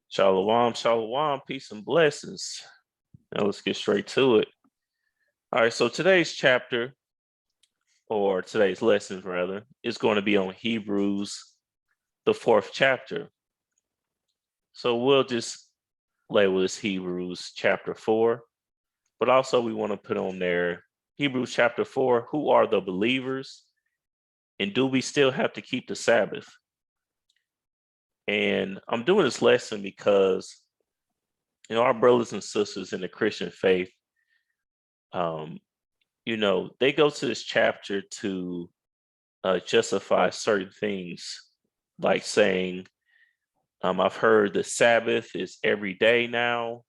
Shalom, shalom, peace and blessings. Now let's get straight to it. All right, so today's chapter, or today's lessons rather, is going to be on Hebrews, the 4th chapter. So we'll just label this Hebrews chapter 4, but also we want to put on there Hebrews chapter 4, who are the believers, and do we still have to keep the Sabbath? And I'm doing this lesson because, our brothers and sisters in the Christian faith, they go to this chapter to justify certain things, like saying, I've heard the Sabbath is every day now.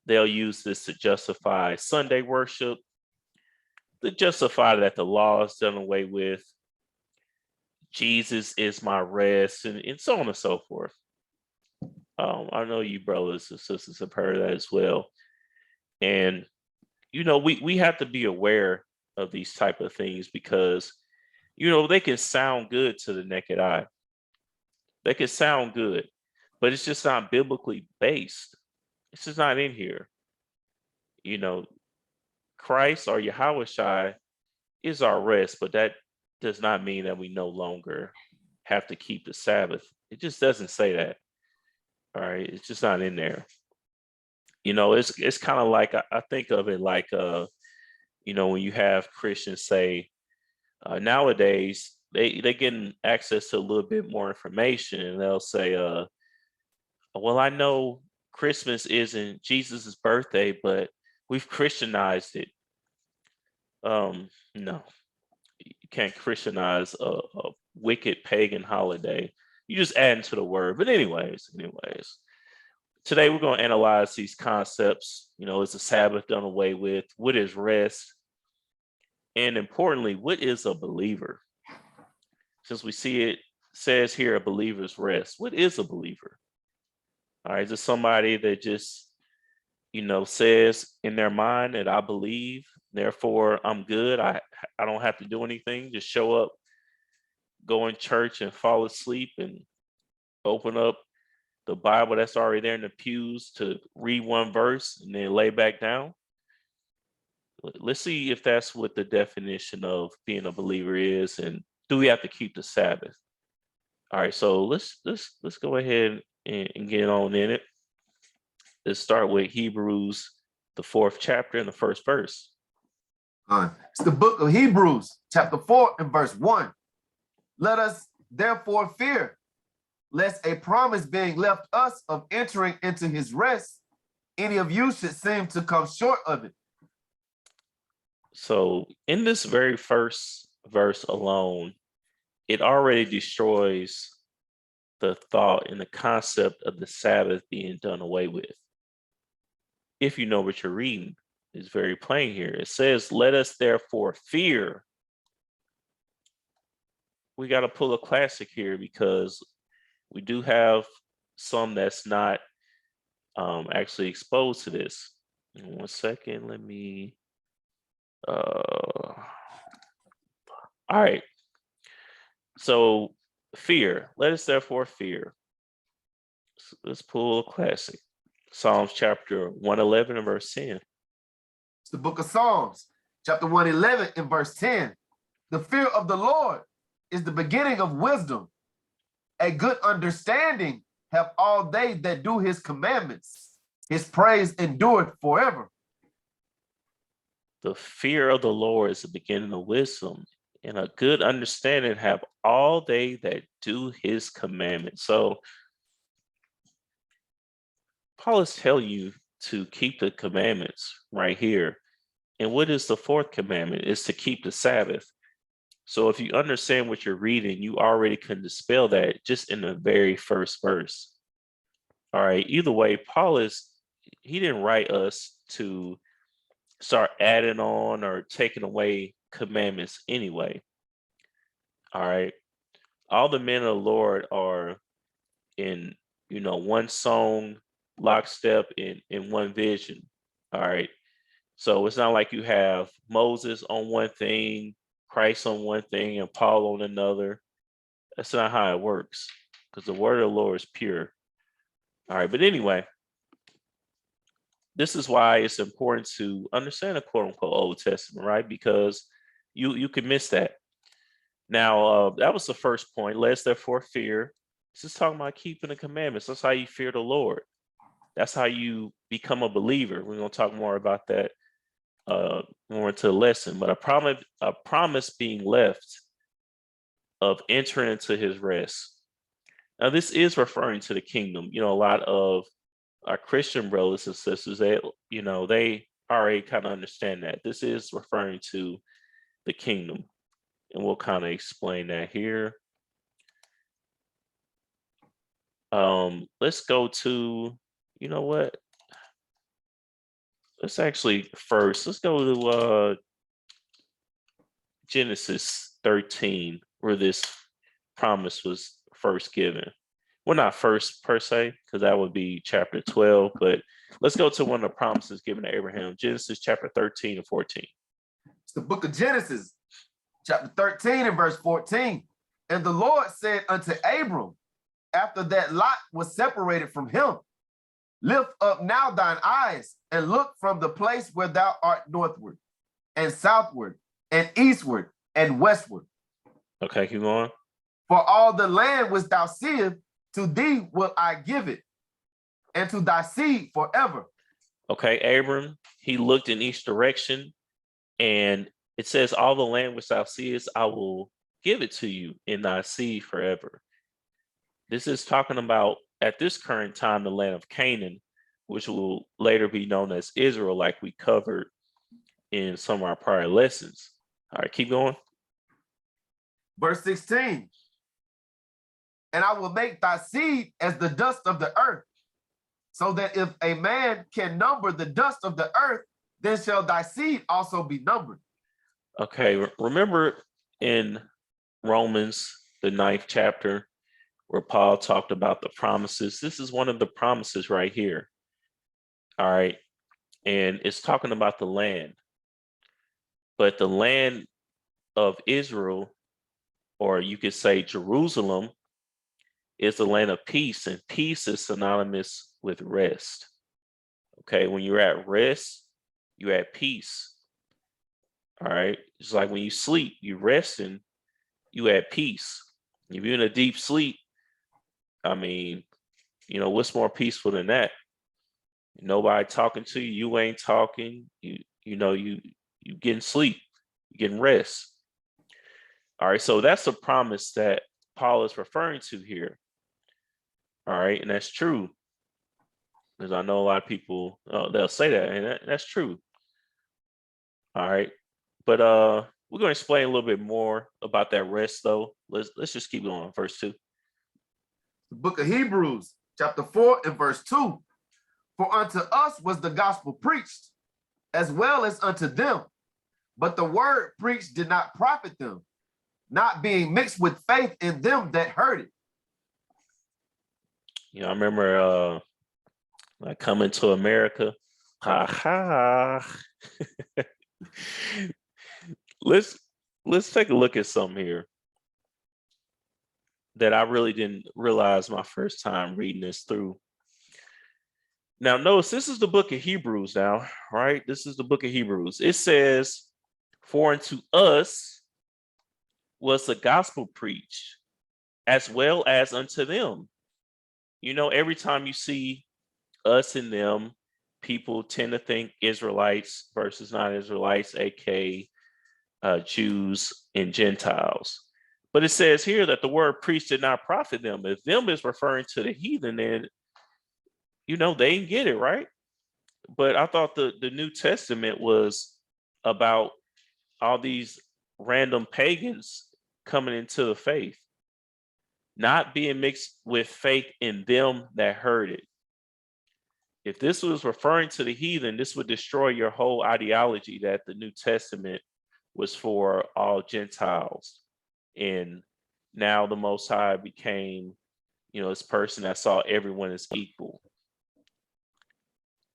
They'll use this to justify Sunday worship, to justify that the law is done away with. Jesus is my rest, and so on and so forth. I know you brothers and sisters have heard that as well. And, we have to be aware of these type of things because, they can sound good to the naked eye. They can sound good, but it's just not biblically based. It's just not in here. Christ or Yahawashi is our rest, but that does not mean that we no longer have to keep the Sabbath. It just doesn't say that. All right. It's just not in there. It's kind of like, I think of it like, when you have Christians say, nowadays they getting access to a little bit more information, and they'll say, well, I know Christmas isn't Jesus's birthday, but we've Christianized it. No, you can't Christianize a wicked pagan holiday. You just add into the word. But anyways, today we're going to analyze these concepts. Is the Sabbath done away with? What is rest? And importantly, what is a believer? Since we see it says here a believer's rest. What is a believer? All right, is it somebody that just, says in their mind that I believe, therefore I'm good. I don't have to do anything. Just show up, go in church and fall asleep and open up the Bible that's already there in the pews to read one verse and then lay back down. Let's see if that's what the definition of being a believer is, and do we have to keep the Sabbath? All right, so let's go ahead and get on in it. Let's start with Hebrews, the 4th chapter and the 1st verse. It's the book of Hebrews, chapter 4 and verse 1. Let us therefore fear, lest a promise being left us of entering into his rest, any of you should seem to come short of it. So in this very first verse alone, it already destroys the thought and the concept of the Sabbath being done away with. If you know what you're reading, it's very plain here. It says, let us therefore fear. We got to pull a classic here because we do have some that's not actually exposed to this. In 1 second, let me all right. So fear. Let us therefore fear. Let's pull a classic. Psalms chapter 111 and verse 10. It's the book of Psalms, chapter 111 and verse 10. The fear of the Lord is the beginning of wisdom. A good understanding have all they that do his commandments. His praise endureth forever. The fear of the Lord is the beginning of wisdom, and a good understanding have all they that do his commandments. So Paul is telling you to keep the commandments right here. And what is the 4th commandment? Is to keep the Sabbath. So if you understand what you're reading, you already can dispel that just in the very first verse. All right. Either way, he didn't write us to start adding on or taking away commandments anyway. All right. All the men of the Lord are in, one song, lockstep, in one vision. All right. So it's not like you have Moses on one thing, Christ on one thing, and Paul on another. That's not how it works. because the word of the Lord is pure. All right, but anyway, this is why it's important to understand the quote unquote Old Testament, right? Because you can miss that. Now, that was the first point. Let's therefore fear. This is talking about keeping the commandments. That's how you fear the Lord. That's how you become a believer. We're going to talk more about that more into the lesson. But a promise being left of entering into his rest. Now, this is referring to the kingdom. You know, a lot of our Christian brothers and sisters, they already kind of understand that. This is referring to the kingdom. And we'll kind of explain that here. Let's go to, you know what? Let's go to Genesis 13, where this promise was first given. Well, not first per se, because that would be chapter 12, but let's go to one of the promises given to Abraham, Genesis chapter 13 and 14. It's the book of Genesis, chapter 13 and verse 14. And the Lord said unto Abram, after that Lot was separated from him, lift up now thine eyes and look from the place where thou art northward and southward and eastward and westward. Okay, keep going. For all the land which thou seest, to thee will I give it, and to thy seed forever. Okay, Abram, he looked in each direction, and it says, all the land which thou seest, I will give it to you in thy seed forever. This is talking about, at this current time, the land of Canaan, which will later be known as Israel, like we covered in some of our prior lessons. All right, keep going. Verse 16. And I will make thy seed as the dust of the earth, so that if a man can number the dust of the earth, then shall thy seed also be numbered. Okay, remember in Romans, the 9th chapter, where Paul talked about the promises. This is one of the promises right here. All right. And it's talking about the land. But the land of Israel, or you could say Jerusalem, is the land of peace, and peace is synonymous with rest. Okay, when you're at rest, you're at peace. All right. It's like when you sleep, you resting, you at peace. If you're in a deep sleep, I mean, you know, what's more peaceful than that? Nobody talking to you, you ain't talking, you getting sleep, you getting rest. All right, so that's a promise that Paul is referring to here. All right, and that's true. Because I know a lot of people, they'll say that, and that's true. All right, but we're going to explain a little bit more about that rest, though. Let's just keep going. Verse 2. The book of Hebrews, chapter 4 and verse 2. For unto us was the gospel preached, as well as unto them. But the word preached did not profit them, not being mixed with faith in them that heard it. You know, I remember like coming to America. Ha ha. Let's take a look at something here that I really didn't realize my first time reading this through. Now, notice this is the book of Hebrews now, right? This is the book of Hebrews. It says, for unto us was the gospel preached, as well as unto them. You know, every time you see us and them, people tend to think Israelites versus non-Israelites, aka Jews and Gentiles. But it says here that the word preached did not profit them. If them is referring to the heathen, then you know they didn't get it, right? But I thought the New Testament was about all these random pagans coming into the faith, not being mixed with faith in them that heard it. If this was referring to the heathen, this would destroy your whole ideology that the New Testament was for all Gentiles. And now the Most High became, you know, this person that saw everyone as equal.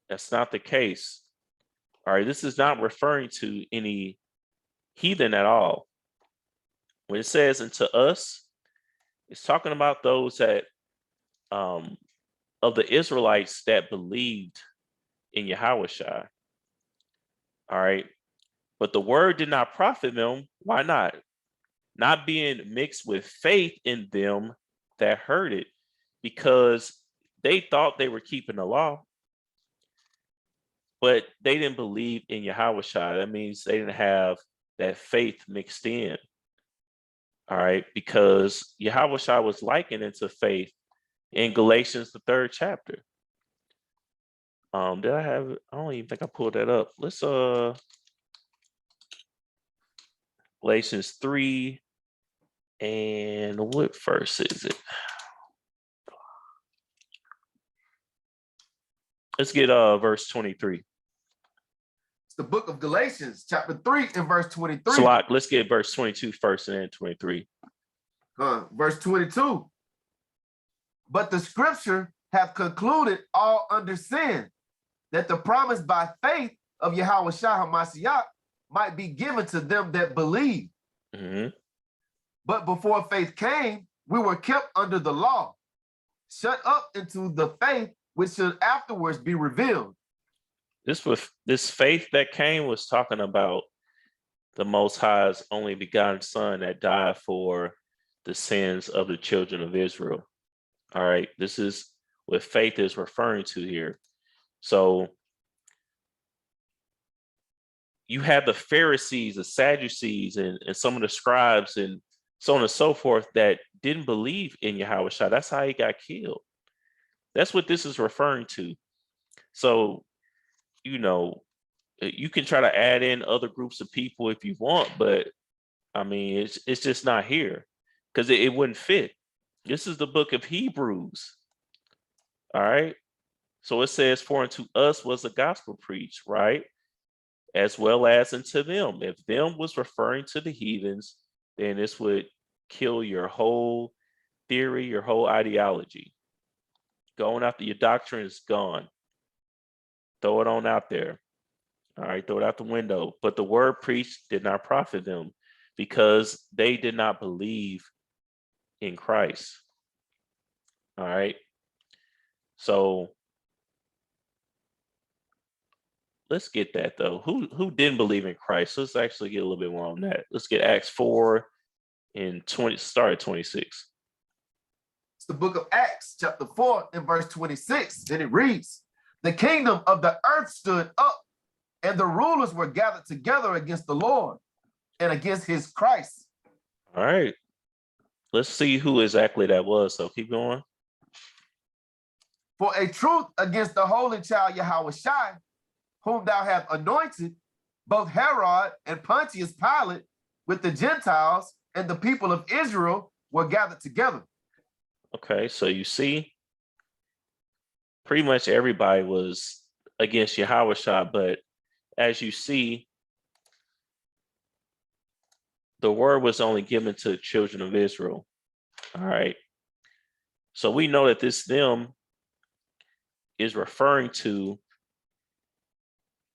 That's not the case. All right, this is not referring to any heathen at all. When it says unto us, It's talking about those that of the Israelites that believed in Yahawashi. All right. But the word did not profit them. Why not? Not being mixed with faith in them that heard it, because they thought they were keeping the law, but they didn't believe in Yahawashi. That means they didn't have that faith mixed in. All right. Because Yahawashi was likened into faith in Galatians, the 3rd chapter. Did I have it? I don't even think I pulled that up. Let's Galatians 3, and what verse is it? Let's get verse 23. It's the book of Galatians, chapter 3 and verse 23. Sirach, let's get verse 22 first and then 23. Verse 22. But the scripture hath concluded all under sin, that the promise by faith of Yahawashi HaMashiach might be given to them that believe. But before faith came, we were kept under the law, shut up into the faith which should afterwards be revealed. This faith that came was talking about the Most High's only begotten Son that died for the sins of the children of Israel. All right, this is what faith is referring to here. So you have the Pharisees, the Sadducees, and some of the scribes and so on and so forth that didn't believe in Yahawashi. That's how he got killed. That's what this is referring to. So, you know, you can try to add in other groups of people if you want, but I mean, it's just not here because it wouldn't fit. This is the book of Hebrews. All right. So it says, for unto us was the gospel preached, right? As well as unto them. If them was referring to the heathens, then this would kill your whole theory, your whole ideology. Going after your doctrine is gone. Throw it on out there. All right, throw it out the window. But the word preached did not profit them because they did not believe in Christ. All right. So let's get that though. Who didn't believe in Christ? Let's actually get a little bit more on that. Let's get Acts 4 and 20, start at 26. It's the book of Acts, chapter 4 and verse 26. And it reads, the kingdom of the earth stood up, and the rulers were gathered together against the Lord and against his Christ. All right. Let's see who exactly that was. So keep going. For a truth against the holy child Yahawashi, whom thou hast anointed, both Herod and Pontius Pilate with the Gentiles and the people of Israel were gathered together. Okay, so you see, pretty much everybody was against Yahawashi, but as you see, the word was only given to the children of Israel. All right. So we know that this them is referring to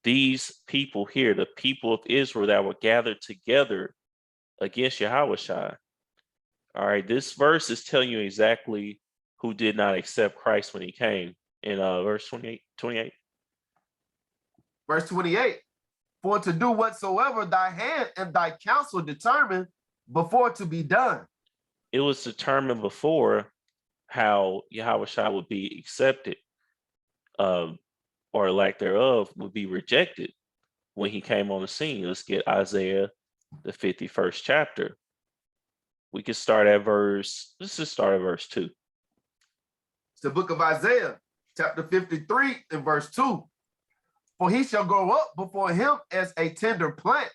these people here, the people of Israel that were gathered together against Yahawashi. All right, this verse is telling you exactly who did not accept Christ when he came in verse 28. Verse 28, for to do whatsoever thy hand and thy counsel determined before to be done. It was determined before how Yahawashi would be accepted, or lack thereof would be rejected when he came on the scene. Let's get Isaiah, the 51st chapter. We can start at let's just start at verse 2. It's the book of Isaiah, chapter 53 and verse 2. For he shall grow up before him as a tender plant,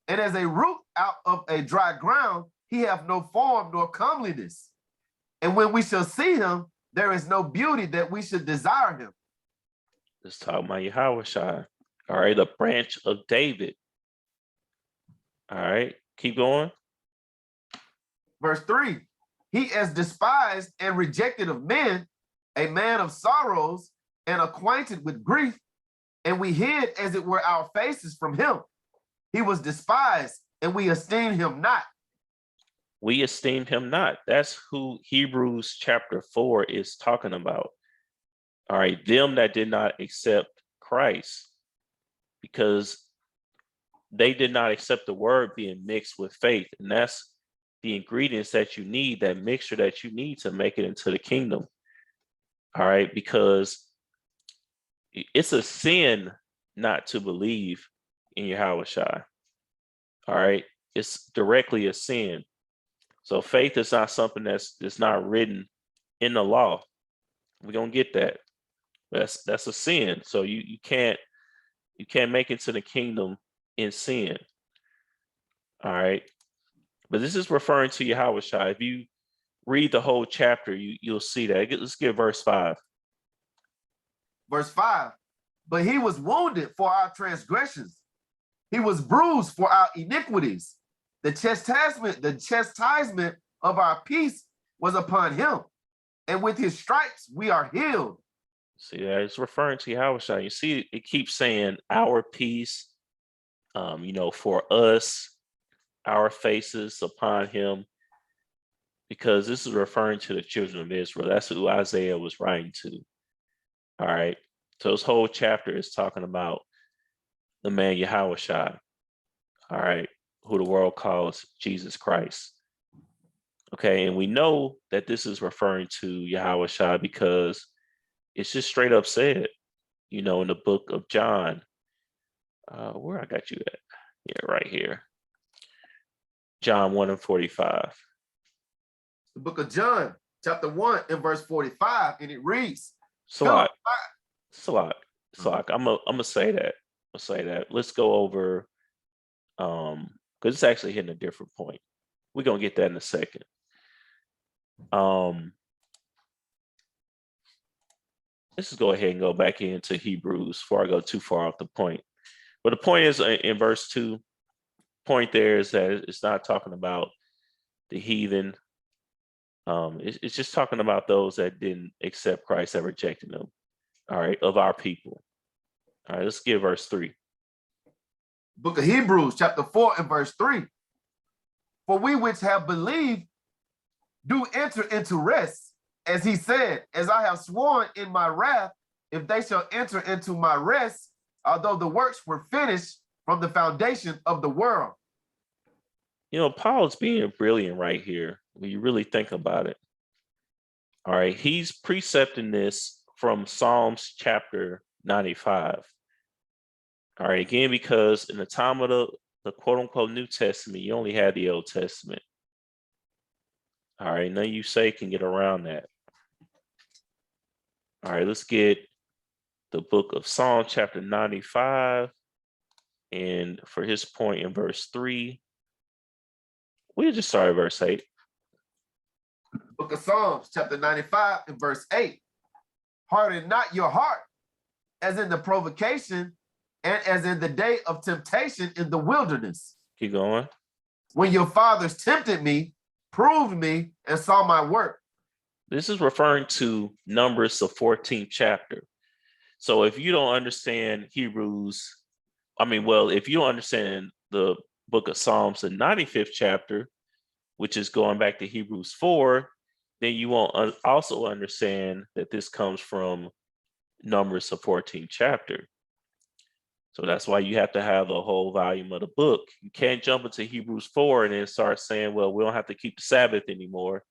and as a root out of a dry ground, he hath no form nor comeliness. And when we shall see him, there is no beauty that we should desire him. Let's talk about Yahawashi. All right, the branch of David. All right, keep going. Verse 3, he is despised and rejected of men, a man of sorrows and acquainted with grief, and we hid as it were our faces from him. He was despised, and we esteemed him not. we esteemed him not. That's who Hebrews chapter 4 is talking about. All right, them that did not accept Christ, because they did not accept the word being mixed with faith. And that's the ingredients that you need, that mixture that you need to make it into the kingdom. All right, because it's a sin not to believe in Yahawashi. All right, it's directly a sin. So faith is not something that's not written in the law. We don't get that. That's a sin. So you can't make it to the kingdom in sin. All right. But this is referring to Yahawashi. If you read the whole chapter, you'll see that. Let's get verse 5. Verse 5. But he was wounded for our transgressions. He was bruised for our iniquities. The chastisement of our peace was upon him. And with his stripes, we are healed. See, it's referring to Yahawashi. You see, it keeps saying our peace, for us, our faces upon him, because this is referring to the children of Israel. That's who Isaiah was writing to. All right. So this whole chapter is talking about the man Yahawashi. All right. Who the world calls Jesus Christ. Okay. And we know that this is referring to Yahawashi because it's just straight up said, in the book of John. Where I got you at? Yeah, right here. John 1:45. The book of John, chapter 1 and verse 45, and it reads, Sirach. I'm gonna say that. Let's go over because it's actually hitting a different point. We're gonna get that in a second. Let's just go ahead and go back into Hebrews before I go too far off the point. But the point is in verse 2, point there is that it's not talking about the heathen. It's just talking about those that didn't accept Christ, that rejected him. All right, of our people. All right, let's get verse 3. Book of Hebrews, chapter 4 and verse 3. For we which have believed do enter into rest, as he said, as I have sworn in my wrath, if they shall enter into my rest, although the works were finished from the foundation of the world. Paul's being brilliant right here when you really think about it. All right, he's precepting this from Psalms chapter 95. All right, again, because in the time of the quote unquote New Testament, you only had the Old Testament. All right, none you say can get around that. All right, let's get the book of Psalm chapter 95. And for his point in verse 3, we'll just start at verse 8. Book of Psalms chapter 95 and verse 8. Harden not your heart, as in the provocation and as in the day of temptation in the wilderness. Keep going. When your fathers tempted me, proved me, and saw my work. This is referring to Numbers, the 14th chapter. So if you don't understand if you don't understand the book of Psalms, the 95th chapter, which is going back to Hebrews 4, then you won't also understand that this comes from Numbers, the 14th chapter. So that's why you have to have the whole volume of the book. You can't jump into Hebrews 4 and then start saying, well, we don't have to keep the Sabbath anymore.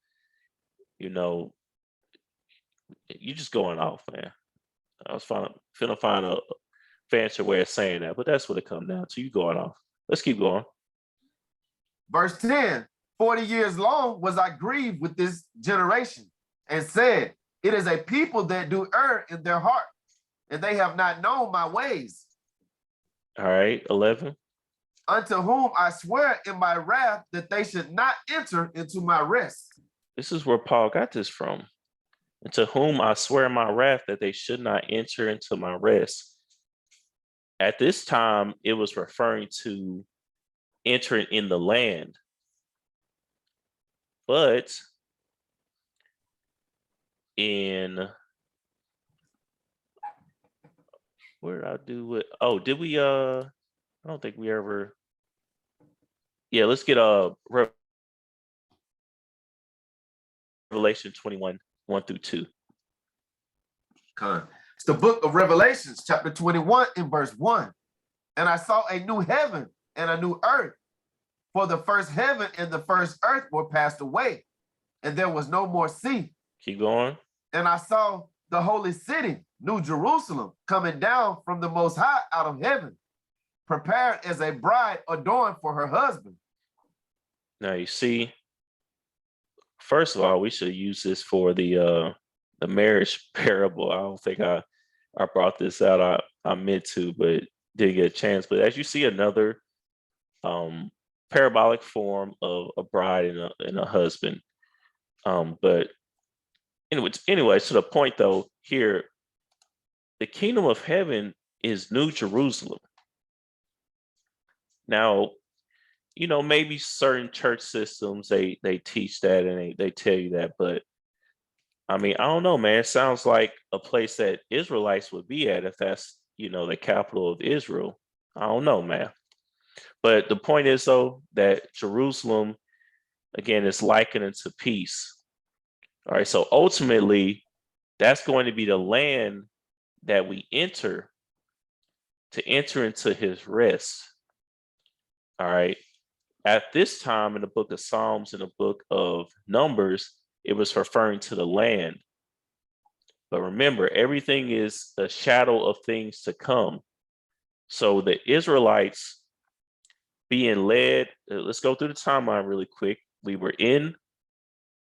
You're just going off, man. I was finna find a fancier way of saying that, but that's what it comes down to. You going off. Let's keep going. Verse 10, 40 years long was I grieved with this generation and said, it is a people that do err in their heart, and they have not known my ways. All right, 11. Unto whom I swear in my wrath that they should not enter into my rest. This is where Paul got this from. And to whom I swear in my wrath that they should not enter into my rest. At this time, it was referring to entering in the land. But where did I do it? Oh, did we I don't think we ever. Yeah, let's get Revelation 21, 1 through 2. It's the book of Revelations, chapter 21 in verse 1. And I saw a new heaven and a new earth, for the first heaven and the first earth were passed away, and there was no more sea. Keep going. And I saw the holy city, New Jerusalem, coming down from the Most High out of heaven, prepared as a bride adorned for her husband. Now you see, first of all, we should use this for the marriage parable. I don't think I brought this out. I meant to, but didn't get a chance. But as you see, another parabolic form of a bride and a husband. But anyway, to the point though, here, the kingdom of heaven is New Jerusalem. Now, you know, maybe certain church systems they teach that and they tell you that, but I mean, I don't know, man. It sounds like a place that Israelites would be at if that's, you know, the capital of Israel. I don't know, man. But the point is though that Jerusalem, again, is likened to peace. All right, so ultimately, that's going to be the land that we enter to enter into his rest. All right. At this time in the book of Psalms and the book of Numbers, it was referring to the land. But remember, everything is a shadow of things to come. So the Israelites being led, let's go through the timeline really quick. We were in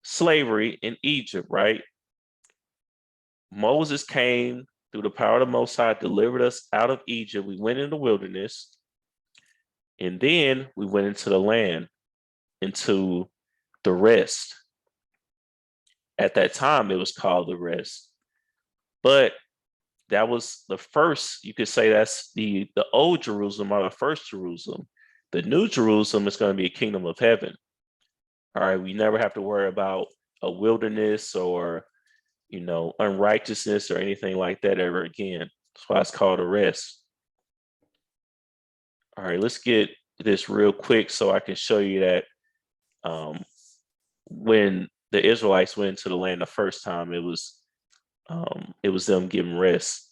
slavery in Egypt, right? Moses came through the power of the Most High, delivered us out of Egypt. We went in the wilderness, and then we went into the land, into the rest. At that time, it was called the rest. But that was the first, you could say that's the old Jerusalem or the first Jerusalem. The new Jerusalem is going to be a kingdom of heaven. All right, we never have to worry about a wilderness or, you know, unrighteousness or anything like that ever again. That's why it's called a rest. All right, let's get this real quick so I can show you that when the Israelites went into the land the first time, it was them giving rest.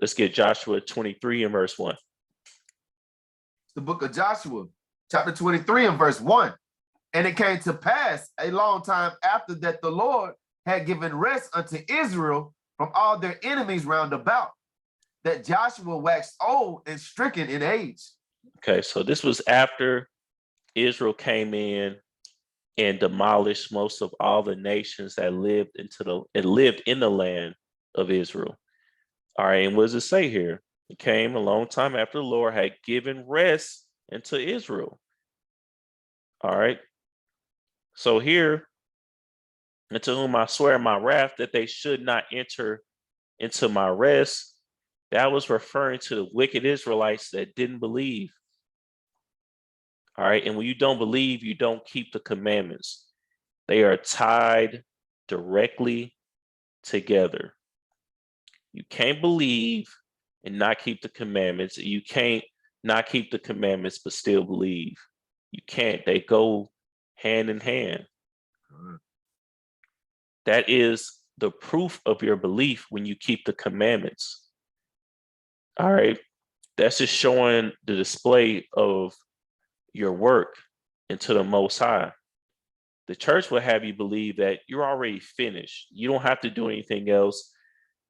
Let's get Joshua 23 and verse 1. The book of Joshua, chapter 23 and verse 1. And it came to pass a long time after that the Lord had given rest unto Israel from all their enemies round about, that Joshua waxed old and stricken in age. Okay, so this was after Israel came in and demolished most of all the nations that lived in the land of Israel. All right, and what does it say here? It came a long time after the Lord had given rest unto Israel. All right. So here, unto whom I swear in my wrath that they should not enter into my rest, that was referring to the wicked Israelites that didn't believe. All right. And when you don't believe, you don't keep the commandments. They are tied directly together. You can't believe and not keep the commandments. You can't not keep the commandments but still believe. You can't. They go hand in hand. That is the proof of your belief when you keep the commandments. All right. That's just showing the display of your work into the Most High. The church will have you believe that you're already finished. You don't have to do anything else.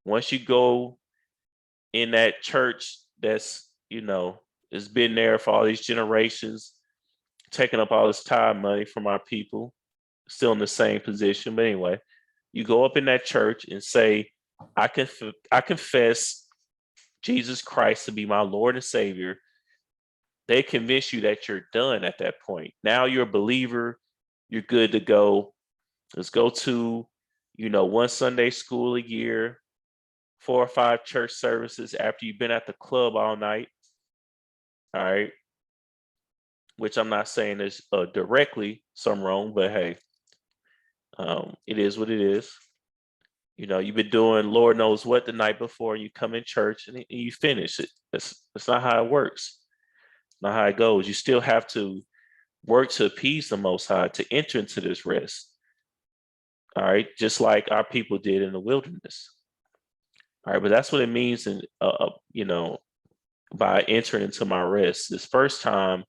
Once you go in that church that's, you know, has been there for all these generations, taking up all this time, money from our people, still in the same position. But anyway, you go up in that church and say, I confess Jesus Christ to be my Lord and Savior. They convince you that you're done at that point. Now you're a believer. You're good to go. Let's go to, you know, one Sunday school a year, 4 or 5 church services after you've been at the club all night. All right. Which I'm not saying is directly some wrong, but hey, it is what it is. You know, you've been doing Lord knows what the night before, you come in church and you finish it. That's not how it works. Not how it goes. You still have to work to appease the Most High, to enter into this rest. All right, just like our people did in the wilderness. All right, but that's what it means in by entering into my rest. This first time,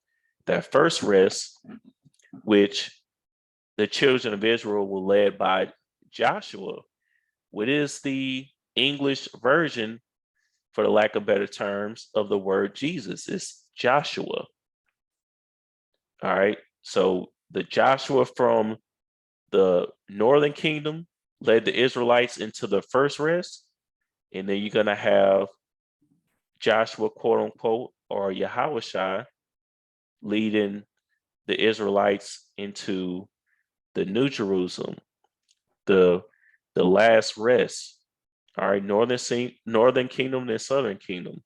that first rest, which the children of Israel were led by Joshua, what is the English version, for the lack of better terms, of the word Jesus? It's Joshua. All right, so the Joshua from the northern kingdom led the Israelites into the first rest, and then you're going to have Joshua, quote unquote, or Yahawashi leading the Israelites into the New Jerusalem, the last rest. All right, northern kingdom and southern kingdom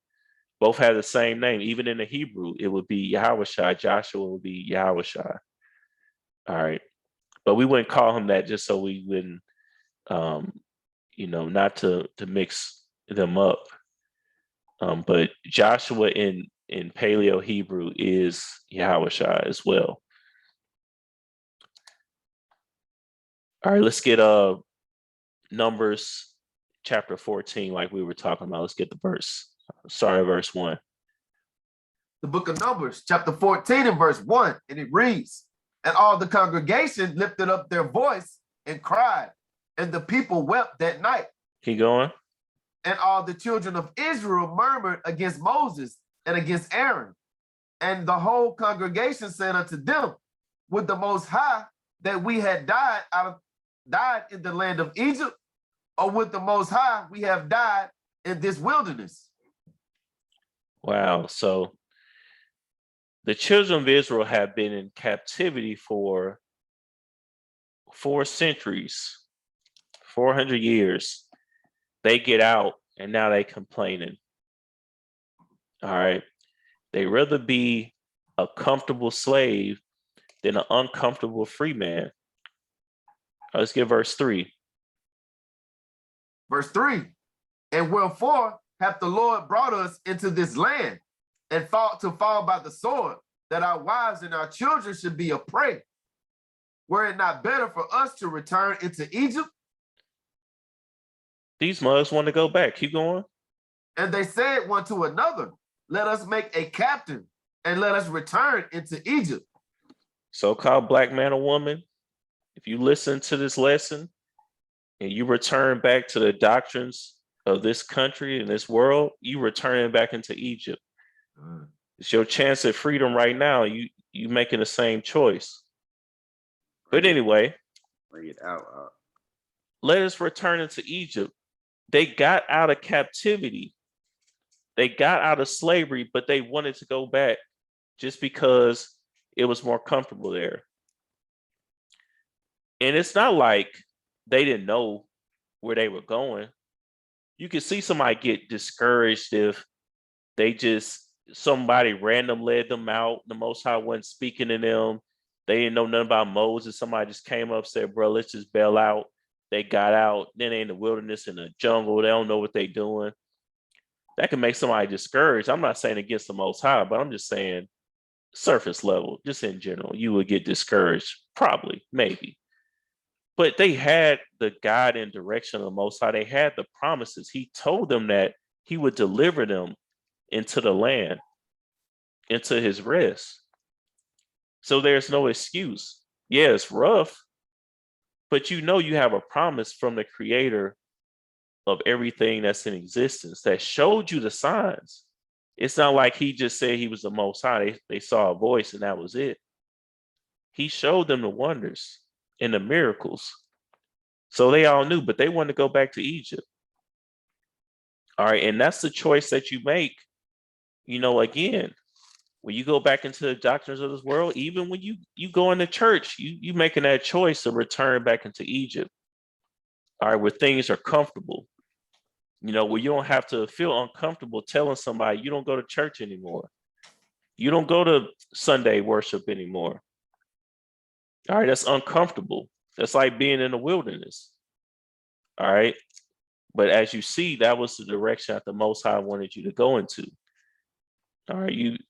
both have the same name. Even in the Hebrew, it would be Yahawashi. Joshua would be Yahawashi. All right, but we wouldn't call him that just so we wouldn't, not to mix them up. But Joshua in Paleo Hebrew is Yahawashi as well. All right, let's get Numbers chapter 14, like we were talking about. Let's get the verse. Verse 1. The book of Numbers, chapter 14 and verse 1, and it reads, "And all the congregation lifted up their voice and cried, and the people wept that night. Keep going. And all the children of Israel murmured against Moses and against Aaron. And the whole congregation said unto them, Would the Most High that we had died in the land of Egypt, or would the Most High we have died in this wilderness?" Wow. So the children of Israel have been in captivity for 4 centuries, 400 years. They get out and now they complaining. All right. They rather be a comfortable slave than an uncomfortable free man. Let's get verse 3. Verse 3, "And wherefore hath the Lord brought us into this land, and fought to fall by the sword, that our wives and our children should be a prey? Were it not better for us to return into Egypt?" These mugs want to go back. Keep going. "And they said one to another, Let us make a captain, and let us return into Egypt." So-called black man or woman, if you listen to this lesson and you return back to the doctrines of this country and this world, you returning back into Egypt. It's your chance at freedom right now. You making the same choice. But anyway, bring it out. Let us return into Egypt. They got out of captivity. They got out of slavery, but they wanted to go back just because it was more comfortable there. And it's not like they didn't know where they were going. You could see somebody get discouraged if somebody random led them out. The Most High wasn't speaking to them. They didn't know nothing about Moses. Somebody just came up and said, bro, let's just bail out. They got out. Then they in the wilderness, in the jungle. They don't know what they're doing. That can make somebody discouraged. I'm not saying against the Most High, but I'm just saying surface level, just in general, you would get discouraged, probably, maybe. But they had the guide and direction of the Most High. They had the promises. He told them that he would deliver them into the land, into his rest. So there's no excuse. Yeah, it's rough, but you have a promise from the creator of everything that's in existence that showed you the signs. It's not like he just said he was the Most High. They saw a voice and that was it. He showed them the wonders and the miracles. So they all knew, but they wanted to go back to Egypt. All right. And that's the choice that you make. Again, when you go back into the doctrines of this world, even when you go into church, you making that choice to return back into Egypt. All right, where things are comfortable. Where you don't have to feel uncomfortable telling somebody you don't go to church anymore. You don't go to Sunday worship anymore. All right, that's uncomfortable. That's like being in the wilderness. All right. But as you see, that was the direction that the Most High wanted you to go into. All right.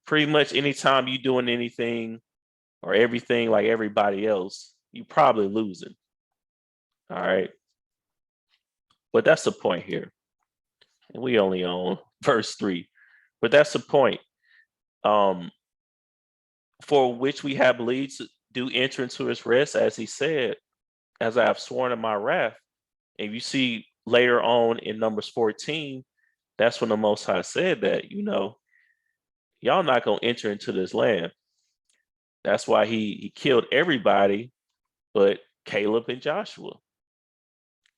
pretty much anytime you're doing anything or everything like everybody else, you probably losing. All right. But that's the point here. And we only on verse 3. But that's the point. For which we have believed to do enter into his rest, as he said, as I have sworn in my wrath. And you see later on in Numbers 14, that's when the Most High said that, y'all not going to enter into this land. That's why he killed everybody but Caleb and Joshua.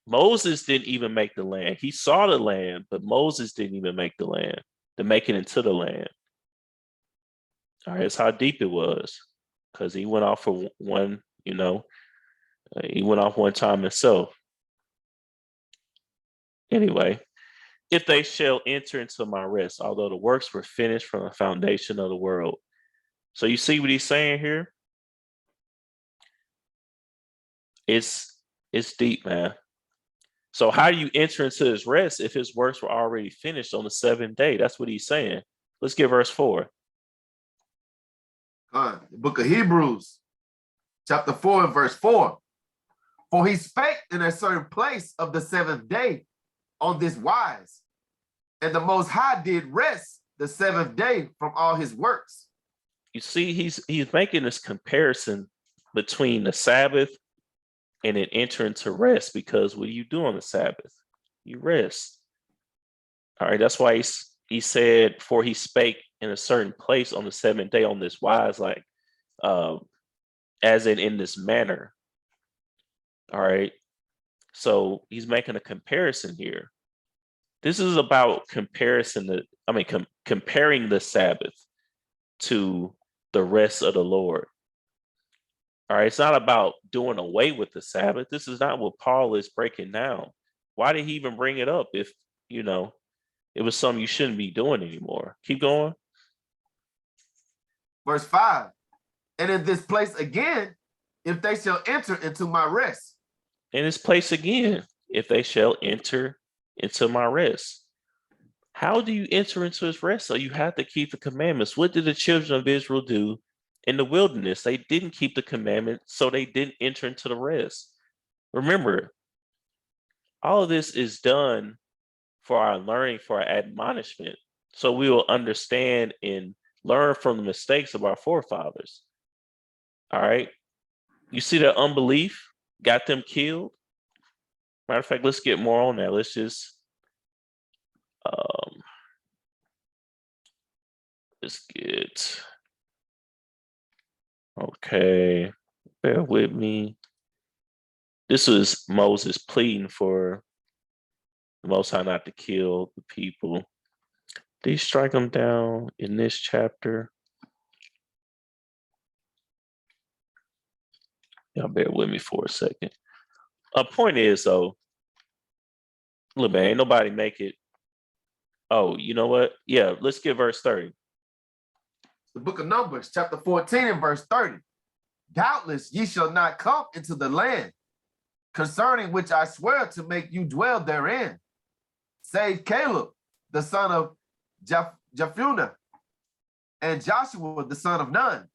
Moses didn't even make the land. He saw the land, but Moses didn't even make the land, to make it into the land. All right, that's how deep it was, because he went off for one, he went off one time himself. Anyway, if they shall enter into my rest, although the works were finished from the foundation of the world. So you see what he's saying here? It's deep, man. So how do you enter into his rest if his works were already finished on the seventh day? That's what he's saying. Let's get verse 4. The book of Hebrews, chapter 4 and verse 4. For he spake in a certain place of the seventh day on this wise, and the Most High did rest the seventh day from all his works. You see, he's making this comparison between the Sabbath and then entering to rest, because what do you do on the Sabbath? You rest. All right, that's why he said, for he spake in a certain place on the seventh day on this wise, like as in this manner. All right. So he's making a comparison here. This is about comparing the Sabbath to the rest of the Lord. All right. It's not about doing away with the Sabbath. This is not what Paul is breaking down. Why did he even bring it up if, it was something you shouldn't be doing anymore? Keep going. Verse 5. And in this place again, if they shall enter into my rest. In this place again, if they shall enter into my rest. How do you enter into his rest? So you have to keep the commandments. What did the children of Israel do in the wilderness? They didn't keep the commandments, so they didn't enter into the rest. Remember, all of this is done for our learning, for our admonishment, so we will understand and learn from the mistakes of our forefathers. All right. You see that unbelief got them killed? Matter of fact, let's get more on that. Let's just let's get, okay, bear with me. This was Moses pleading for the Most High not to kill the people. Did he strike them down in this chapter? Y'all bear with me for a second. A point is, though, look, man, ain't nobody make it. Oh, you know what? Yeah, let's get verse 30. The book of Numbers, chapter 14 and verse 30. Doubtless ye shall not come into the land, concerning which I swear to make you dwell therein, save Caleb, the son of Jephunneh, and Joshua, the son of Nun.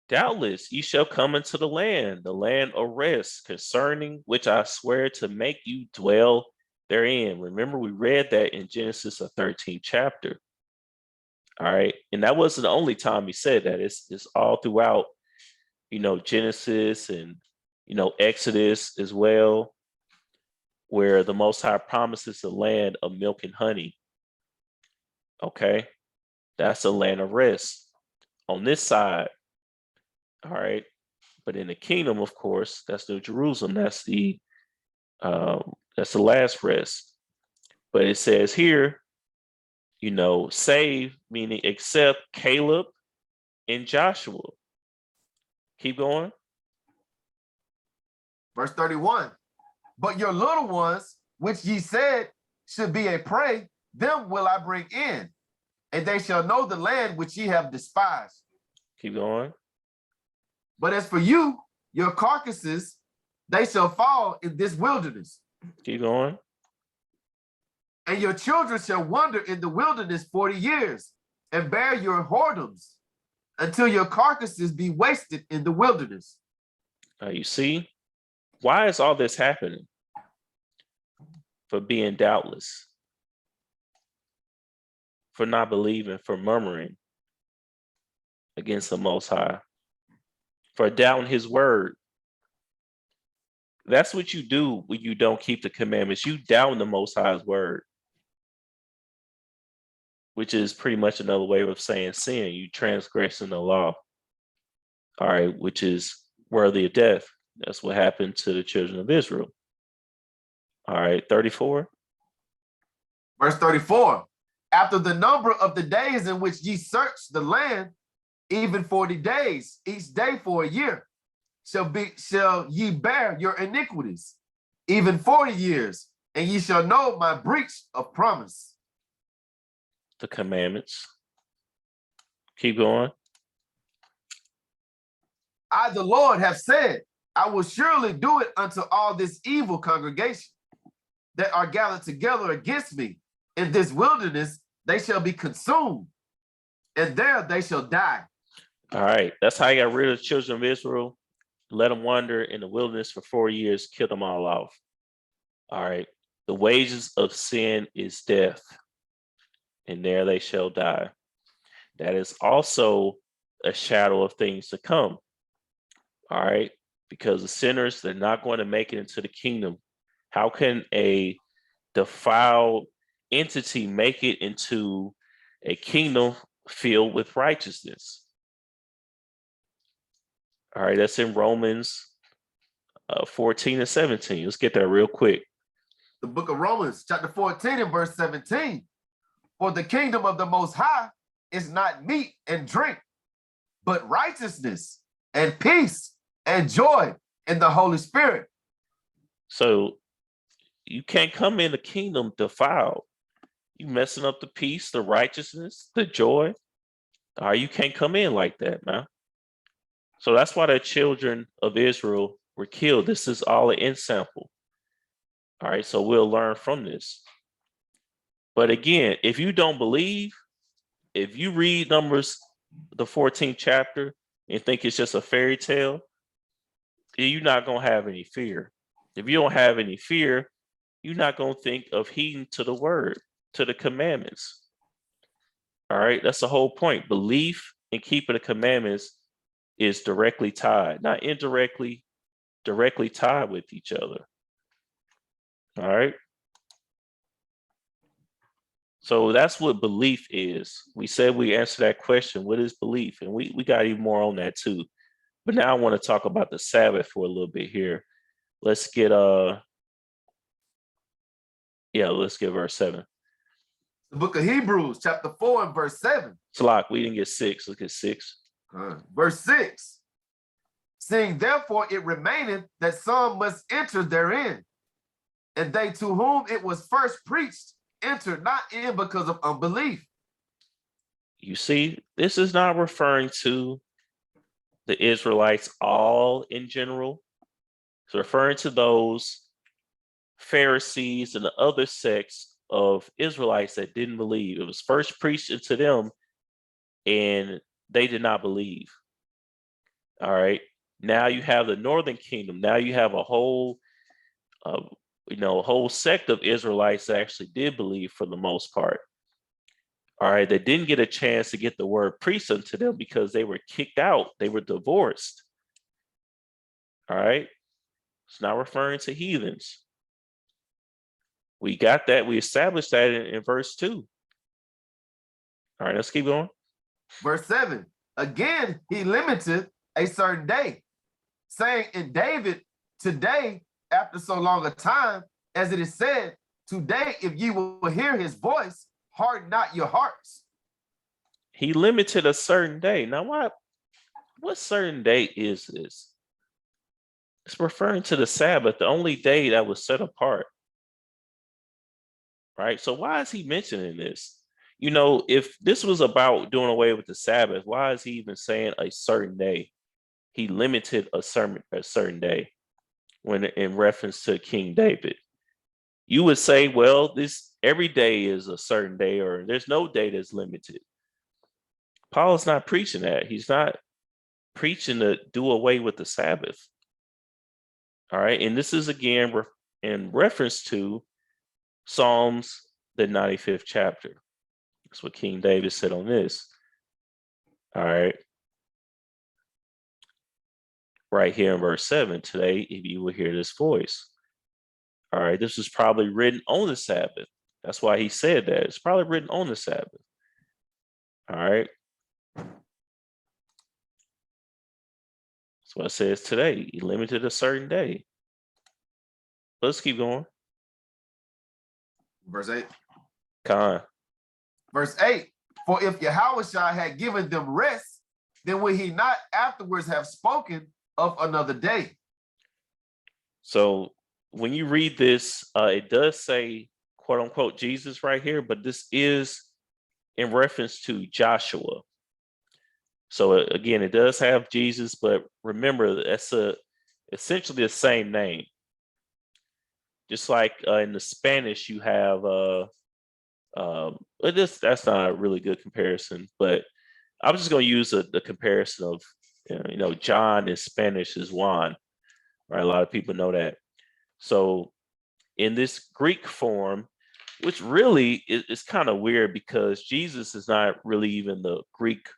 Doubtless ye shall come into the land of rest, concerning which I swear to make you dwell therein. Remember, we read that in Genesis, the 13th chapter. All right. And that wasn't the only time he said that. It's all throughout, Genesis and, Exodus as well, where the Most High promises a land of milk and honey. Okay. That's a land of rest on this side. All right. But in the kingdom, of course, that's New Jerusalem. That's the last rest. But it says here, save, meaning except Caleb and Joshua. Keep going. Verse 31. But your little ones, which ye said should be a prey, them will I bring in, and they shall know the land which ye have despised. Keep going. But as for you, your carcasses, they shall fall in this wilderness. Keep going. And your children shall wander in the wilderness 40 years, and bear your whoredoms until your carcasses be wasted in the wilderness. You see, why is all this happening? For being doubtless, for not believing, for murmuring against the Most High, for doubting his word. That's what you do when you don't keep the commandments. You doubt the Most High's word, which is pretty much another way of saying sin. You transgressing the law, all right, which is worthy of death. That's what happened to the children of Israel. All right, 34. Verse 34. After the number of the days in which ye search the land, even 40 days, each day for a year, shall ye bear your iniquities, even 40 years, and ye shall know my breach of promise. The commandments. Keep going. I, the Lord, have said, I will surely do it unto all this evil congregation that are gathered together against me. In this wilderness they shall be consumed, and there they shall die. All right, that's how you got rid of the children of Israel. Let them wander in the wilderness for 4 years, kill them all off. All right, the wages of sin is death, and there they shall die. That is also a shadow of things to come. All right, because the sinners, they're not going to make it into the kingdom. How can a defiled entity make it into a kingdom filled with righteousness? All right, that's in Romans 14 and 17. Let's get that real quick. The book of Romans, chapter 14 and verse 17. For the kingdom of the Most High is not meat and drink, but righteousness and peace and joy in the Holy Spirit. So you can't come in the kingdom defiled. You messing up the peace, the righteousness, the joy. All right, you can't come in like that, man. So that's why the children of Israel were killed. This is all an example. All right, so we'll learn from this. But again, if you don't believe, if you read Numbers, the 14th chapter, and think it's just a fairy tale, you're not going to have any fear. If you don't have any fear, you're not going to think of heeding to the word, to the commandments. All right, that's the whole point. Belief and keeping the commandments is directly tied, not indirectly, directly tied with each other. All right. So that's what belief is. We said we answered that question. What is belief? And we got even more on that too. But now I want to talk about the Sabbath for a little bit here. Let's get let's get verse 7. The book of Hebrews, chapter 4 and verse 7. Sirach, we didn't get 6. Let's get 6. Verse 6. Seeing therefore it remaineth that some must enter therein, and they to whom it was first preached entered not in because of unbelief. You see, this is not referring to the Israelites all in general. It's referring to those Pharisees and the other sects of Israelites that didn't believe. It was first preached into them, and they did not believe. All right. Now you have the northern kingdom. Now you have a whole sect of Israelites that actually did believe for the most part. All right, they didn't get a chance to get the word preached unto them because they were kicked out. They were divorced. All right, it's not referring to heathens. We got that. We established that in verse 2. All right, let's keep going. Verse 7. Again, he limited a certain day, saying in David, today, after so long a time, as it is said, today, if ye will hear his voice, harden not your hearts. He limited a certain day. Now, what certain day is this? It's referring to the Sabbath, the only day that was set apart. Right? So why is he mentioning this? You know, if this was about doing away with the Sabbath, why is he even saying a certain day? He limited a certain day when in reference to King David. You would say, well, this every day is a certain day, or there's no day that's limited. Paul is not preaching that. He's not preaching to do away with the Sabbath. All right. And this is again in reference to Psalms, the 95th chapter. That's what King David said on this. All right. Right here in verse 7, today, if you will hear this voice. All right. This was probably written on the Sabbath. That's why he said that. It's probably written on the Sabbath. All right. That's what it says today. He limited a certain day. Let's keep going. Verse 8. Con. Verse 8. For if Yahawashi had given them rest, then would he not afterwards have spoken of another day? So when you read this, it does say, quote unquote, Jesus right here, but this is in reference to Joshua. So again, it does have Jesus, but remember, that's essentially the same name. Just like in the Spanish, you have that's not a really good comparison, but I'm just going to use the comparison of John in Spanish is Juan, right? A lot of people know that. So in this Greek form, which really is kind of weird because Jesus is not really even the Greek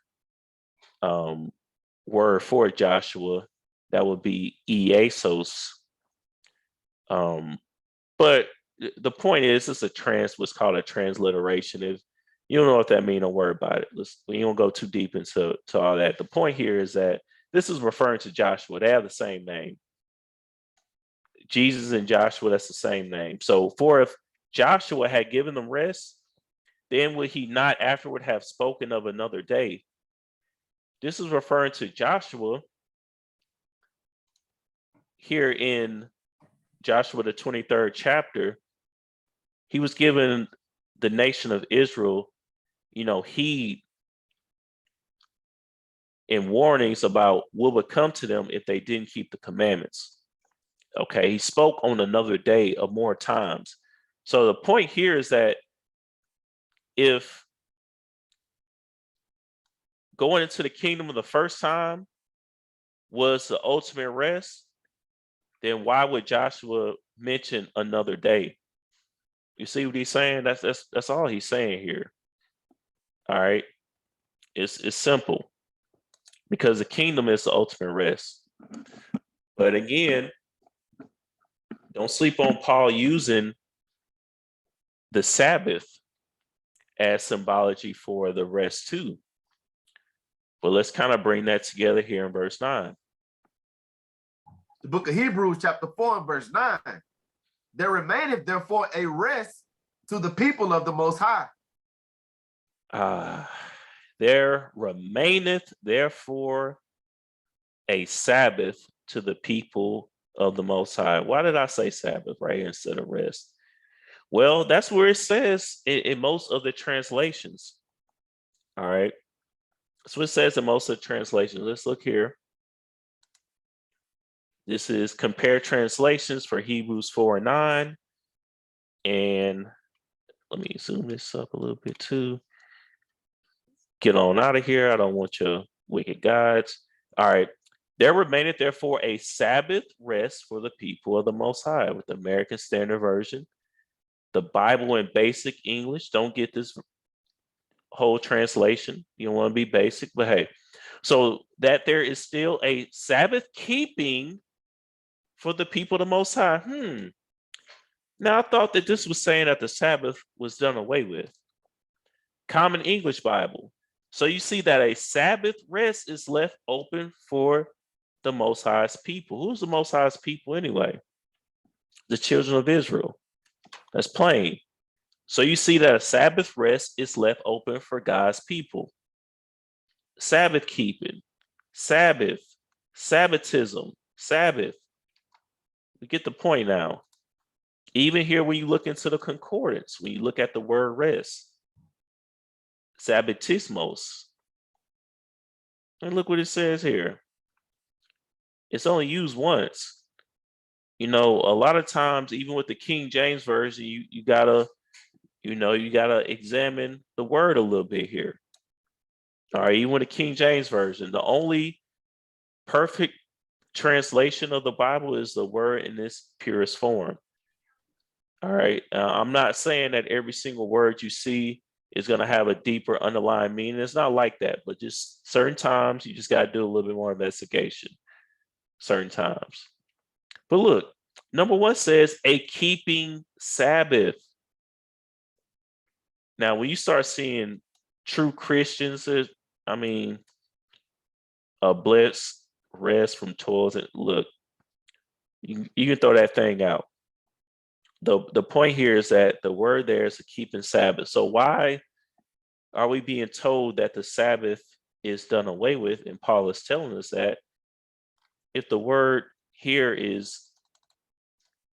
word for Joshua. That would be Iesos. But the point is, it's what's called a transliteration. If you don't know what that means, don't worry about it. We don't go too deep into all that. The point here is that this is referring to Joshua. They have the same name. Jesus and Joshua, that's the same name. So for if Joshua had given them rest, then would he not afterward have spoken of another day? This is referring to Joshua here in Joshua, the 23rd chapter. He was given the nation of Israel, heed and warnings about what would come to them if they didn't keep the commandments. Okay, he spoke on another day of more times. So the point here is that if going into the kingdom of the first time was the ultimate rest, then why would Joshua mention another day? You see what he's saying? That's all he's saying here. All right. It's simple because the kingdom is the ultimate rest. But again, don't sleep on Paul using the Sabbath as symbology for the rest too. But let's kind of bring that together here in verse 9. The book of Hebrews chapter 4 and verse 9. There remaineth therefore a rest to the people of the Most High. There remaineth therefore a Sabbath to the people of the Most High. Why did I say Sabbath right here instead of rest? Well, that's where it says in most of the translations. All right. That's what it says in most of the translations. Let's look here. This is compare translations for Hebrews 4 and 9. And let me zoom this up a little bit too. Get on out of here. I don't want your wicked gods. All right. There remaineth therefore a Sabbath rest for the people of the Most High, with the American Standard Version. The Bible in basic English. Don't get this whole translation. You don't want to be basic, but hey. So that there is still a Sabbath keeping for the people of the Most High. Now I thought that this was saying that the Sabbath was done away with. Common English Bible. So you see that a Sabbath rest is left open for the Most High's people. Who's the Most High's people anyway? The children of Israel. That's plain. So you see that a Sabbath rest is left open for God's people. Sabbath keeping, Sabbath, Sabbatism, Sabbath. We get the point now. Even here, when you look into the concordance, when you look at the word rest, Sabbatismos. And look what it says here. It's only used once. A lot of times, even with the King James Version, you gotta examine the word a little bit here. All right, even the King James Version, the only perfect translation of the Bible is the word in its purest form. All right. I'm not saying that every single word you see is going to have a deeper underlying meaning. It's not like that, but just certain times you just got to do a little bit more investigation. Certain times. But look, number 1 says a keeping Sabbath. Now, when you start seeing true Christians, I mean, a blessed rest from toils, and look, you can throw that thing out. The point here is that the word there is to keep in Sabbath. So why are we being told that the Sabbath is done away with? And Paul is telling us that if the word here is,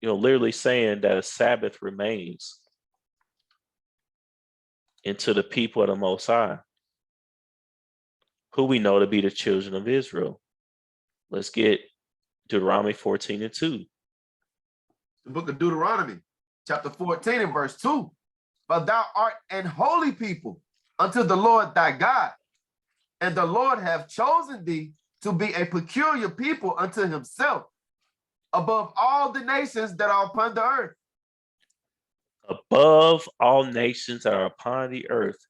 literally saying that a Sabbath remains into the people of the Most High, who we know to be the children of Israel. Let's get Deuteronomy 14:2. The book of Deuteronomy, chapter 14 and verse 2. But thou art an holy people unto the Lord thy God, and the Lord hath chosen thee to be a peculiar people unto himself, above all the nations that are upon the earth. Above all nations that are upon the earth.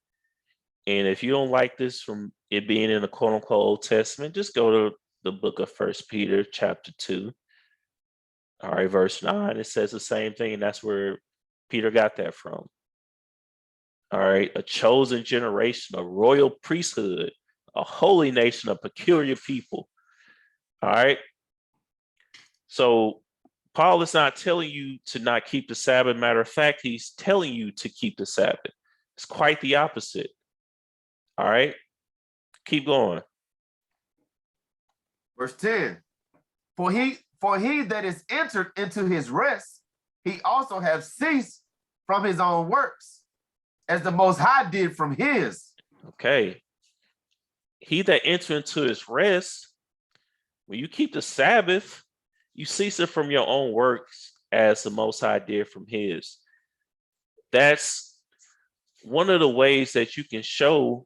And if you don't like this from it being in the quote unquote Old Testament, just go to the book of 1 Peter chapter 2. All right, verse 9, it says the same thing, and that's where Peter got that from. All right, a chosen generation, a royal priesthood, a holy nation, a peculiar people. All right. So Paul is not telling you to not keep the Sabbath. Matter of fact, he's telling you to keep the Sabbath. It's quite the opposite. All right. Keep going. Verse 10. For he that is entered into his rest, he also have ceased from his own works, as the Most High did from his. Okay. He that entered into his rest, when you keep the Sabbath, you cease it from your own works as the Most High did from his. That's one of the ways that you can show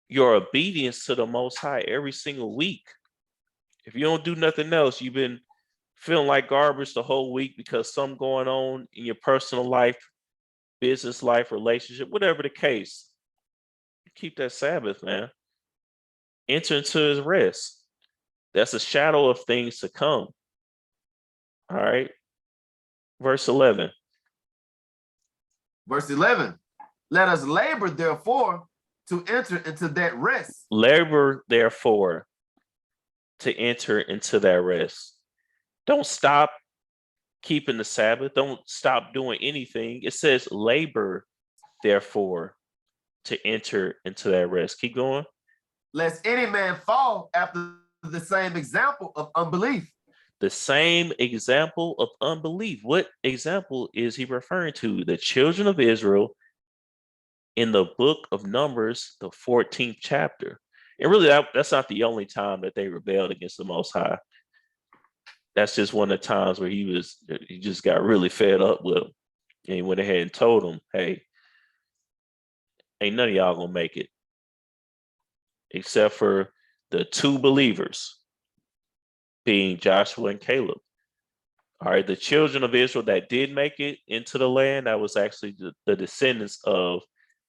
your obedience to the Most High every single week. If you don't do nothing else, you've been feeling like garbage the whole week because something going on in your personal life, business life, relationship, whatever the case, keep that Sabbath, man. Enter into his rest. That's a shadow of things to come. All right. Verse 11. Verse 11. Let us labor, therefore, to enter into that rest. Labor, therefore, to enter into that rest. Don't stop keeping the Sabbath. Don't stop doing anything. It says labor, therefore, to enter into that rest. Keep going. Lest any man fall after the same example of unbelief. The same example of unbelief. What example is he referring to? The children of Israel in the book of Numbers, the 14th chapter. And really, that's not the only time that they rebelled against the Most High. That's just one of the times where he just got really fed up with them. And he went ahead and told them, hey, ain't none of y'all gonna make it. Except for the 2 believers, being Joshua and Caleb. All right, the children of Israel that did make it into the land, that was actually the descendants of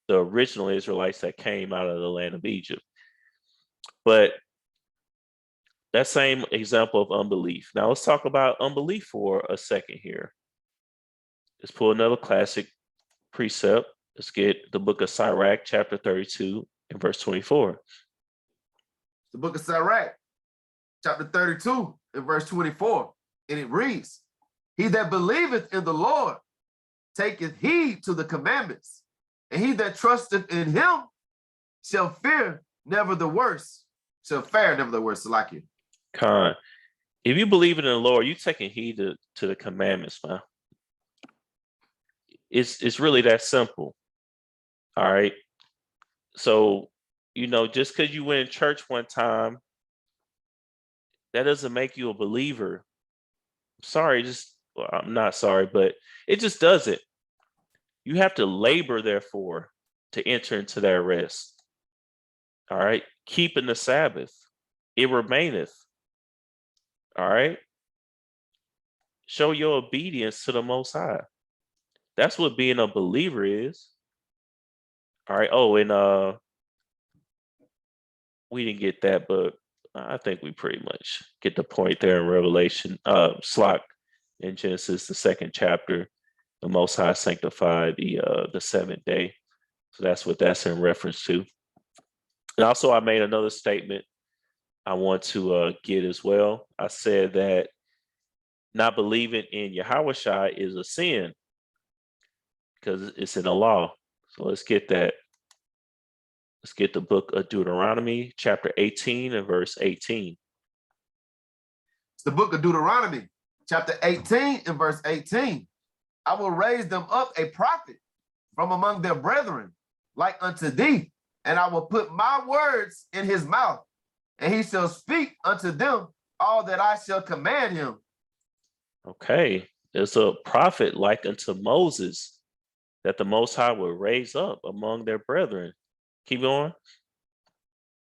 the original Israelites that came out of the land of Egypt. But that same example of unbelief. Now let's talk about unbelief for a second here. Let's pull another classic precept. Let's get the book of Sirach, chapter 32 and verse 24. The book of Sirach, chapter 32 and verse 24. And it reads, he that believeth in the Lord taketh heed to the commandments, and he that trusteth in him shall fear never the worst, shall fare never the worst. Like you. Con, if you believe in the Lord, you taking heed to the commandments, man. It's really that simple. All right. So, just because you went in church one time, that doesn't make you a believer. I'm not sorry, but it just doesn't. You have to labor, therefore, to enter into that rest. All right. Keeping the Sabbath, it remaineth. All right. Show your obedience to the Most High. That's what being a believer is. All right. Oh, and we didn't get that, but I think we pretty much get the point there in Revelation. Sirach in Genesis, the 2nd chapter, the Most High sanctified the 7th day. So that's what that's in reference to. And also, I made another statement I want to get as well. I said that not believing in Yahawashi is a sin because it's in the law. So let's get that. Let's get the book of Deuteronomy, chapter 18 and verse 18. It's the book of Deuteronomy, chapter 18 and verse 18. I will raise them up a prophet from among their brethren, like unto thee, and I will put my words in his mouth, and he shall speak unto them all that I shall command him. Okay, there's a prophet like unto Moses that the Most High will raise up among their brethren. Keep going.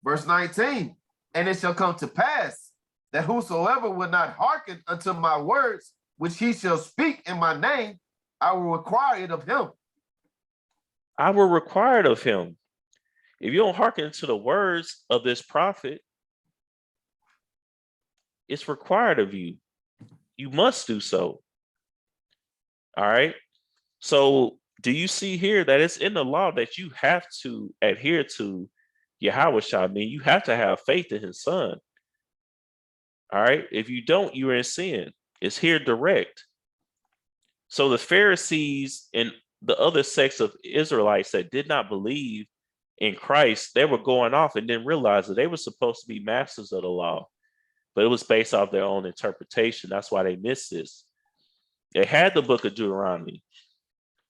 Verse 19, and it shall come to pass that whosoever will not hearken unto my words, which he shall speak in my name, I will require it of him. I will require it of him. If you don't hearken to the words of this prophet, it's required of you. You must do so. All right. So do you see here that it's in the law that you have to adhere to Yahawashi? I mean, you have to have faith in his son. All right. If you don't, you're in sin. It's here direct. So the Pharisees and the other sects of Israelites that did not believe in Christ, they were going off and didn't realize that they were supposed to be masters of the law, but it was based off their own interpretation. That's why they missed this. They had the book of Deuteronomy,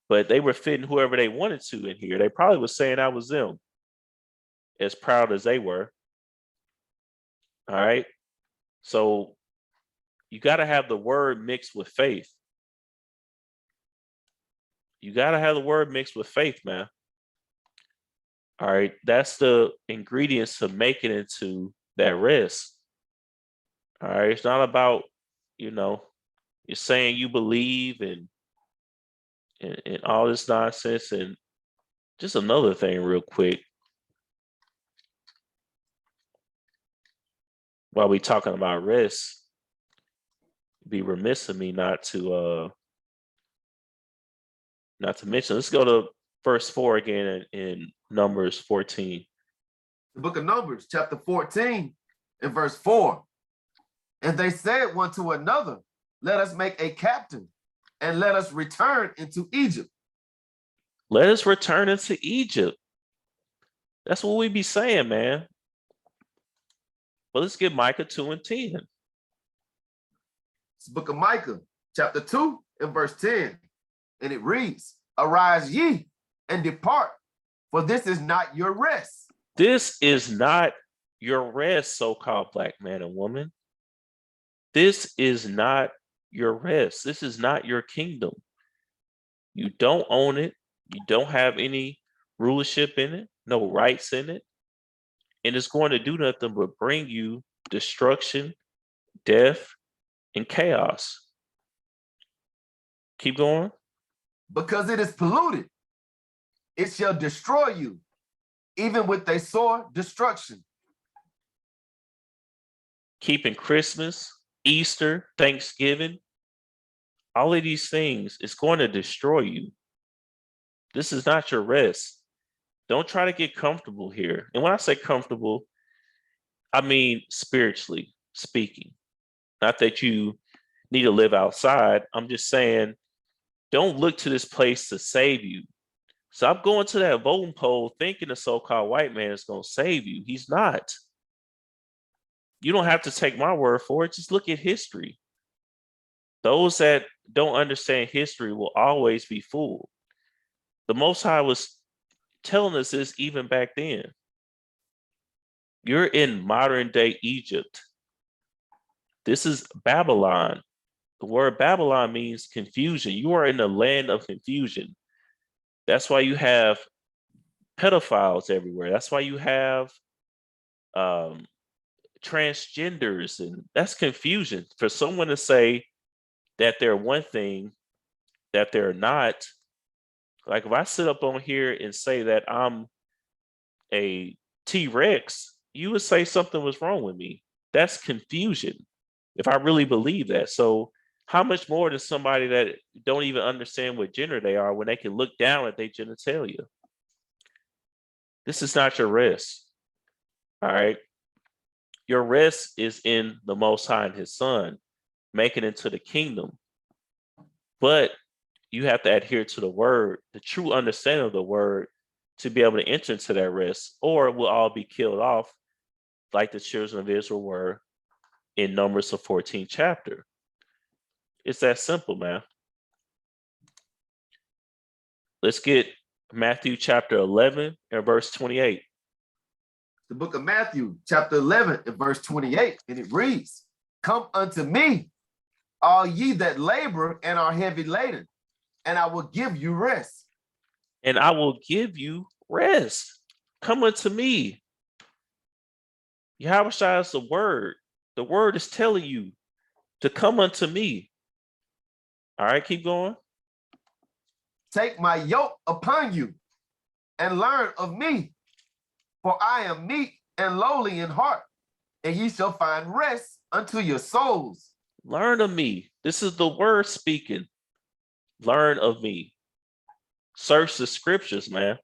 but they were fitting whoever they wanted to in here. They probably was saying I was them, as proud as they were. All right. So you got to have the word mixed with faith. You got to have the word mixed with faith, man. All right. That's the ingredients to make it into that rest. All right. It's not about, you're saying you believe and all this nonsense. And just another thing real quick. While we talking about rest, be remiss of me not to mention. Let's go to verse 4 again in Numbers 14. The book of Numbers, chapter 14 and verse 4. And they said one to another, let us make a captain and let us return into Egypt. Let us return into Egypt. That's what we be saying, man. But let's get Micah 2 and 10. It's the book of Micah, chapter 2 and verse 10. And it reads, arise ye and depart, for this is not your rest. This is not your rest, so-called black man and woman. This is not your rest. This is not your kingdom. You don't own it. You don't have any rulership in it, no rights in it. And it's going to do nothing but bring you destruction, death, and chaos. Keep going. Because it is polluted, it shall destroy you, even with a sore destruction. Keeping Christmas, Easter, Thanksgiving, all of these things is going to destroy you. This is not your rest. Don't try to get comfortable here. And when I say comfortable, I mean spiritually speaking. Not that you need to live outside. I'm just saying, don't look to this place to save you. Stop going to that voting poll thinking the so-called white man is going to save you. He's not. You don't have to take my word for it. Just look at history. Those that don't understand history will always be fooled. The Most High was telling us this even back then. You're in modern day Egypt. This is Babylon. The word Babylon means confusion. You are in the land of confusion. That's why you have pedophiles everywhere. That's why you have transgenders, and that's confusion. For someone to say that they're one thing that they're not, like if I sit up on here and say that I'm a T-Rex, you would say something was wrong with me. That's confusion if I really believe that. So how much more does somebody that don't even understand what gender they are when they can look down at their genitalia? This is not your rest. All right. Your rest is in the Most High and His Son, making it into the kingdom. But you have to adhere to the word, the true understanding of the word, to be able to enter into that rest, or we'll all be killed off like the children of Israel were in Numbers the 14th chapter. It's that simple, man. Let's get Matthew chapter 11 and verse 28. The book of Matthew, chapter 11 and verse 28, and it reads, "Come unto me, all ye that labor and are heavy laden, and I will give you rest." And I will give you rest. Come unto me. Yahawashi is the word. The word is telling you to come unto me. All right, keep going. "Take my yoke upon you and learn of me, for I am meek and lowly in heart, and ye shall find rest unto your souls." Learn of me. This is the word speaking. Learn of me. Search the scriptures, man.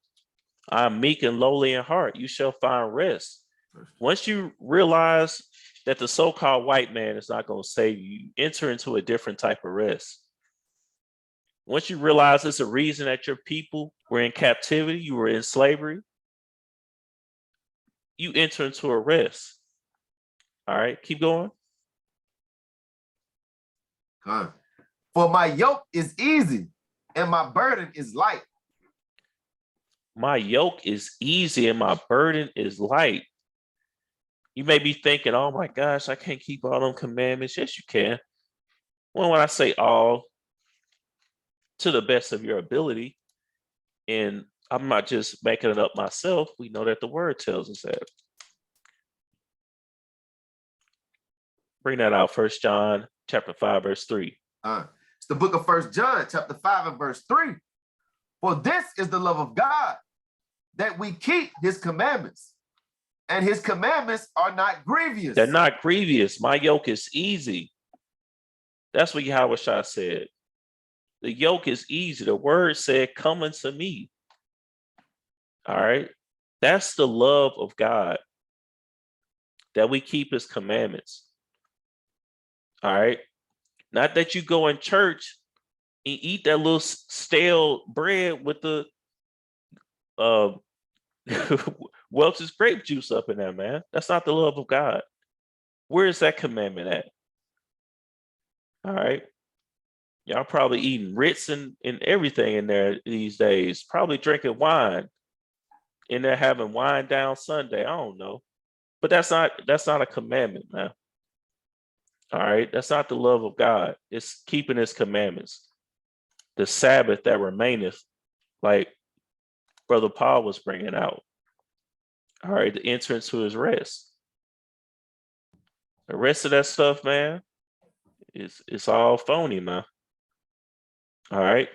I'm meek and lowly in heart. You shall find rest. Once you realize that the so-called white man is not going to save you, you enter into a different type of rest. Once you realize it's a reason that your people were in captivity, you were in slavery, you enter into a rest. All right, keep going. "For my yoke is easy and my burden is light." My yoke is easy and my burden is light. You may be thinking, oh my gosh, I can't keep all them commandments. Yes, you can. Well, when I say all, to the best of your ability, and I'm not just making it up myself, we know that the word tells us that. Bring that out, 1 John chapter 5, verse 3. It's the book of 1 John chapter 5 and verse 3. "For this is the love of God, that we keep his commandments, and his commandments are not grievous." They're not grievous. My yoke is easy. That's what Yahawashi said. The yoke is easy. The word said, come unto me. All right. That's the love of God, that we keep his commandments. All right. Not that you go in church and eat that little stale bread with the Welch's grape juice up in there, man. That's not the love of God. Where is that commandment at? All right. Y'all probably eating Ritz and everything in there these days. Probably drinking wine. In there having wine down Sunday. I don't know. But that's not a commandment, man. All right. That's not the love of God. It's keeping his commandments. The Sabbath that remaineth, like Brother Paul was bringing out. All right. The entrance to his rest. The rest of that stuff, man, it's all phony, man. All right.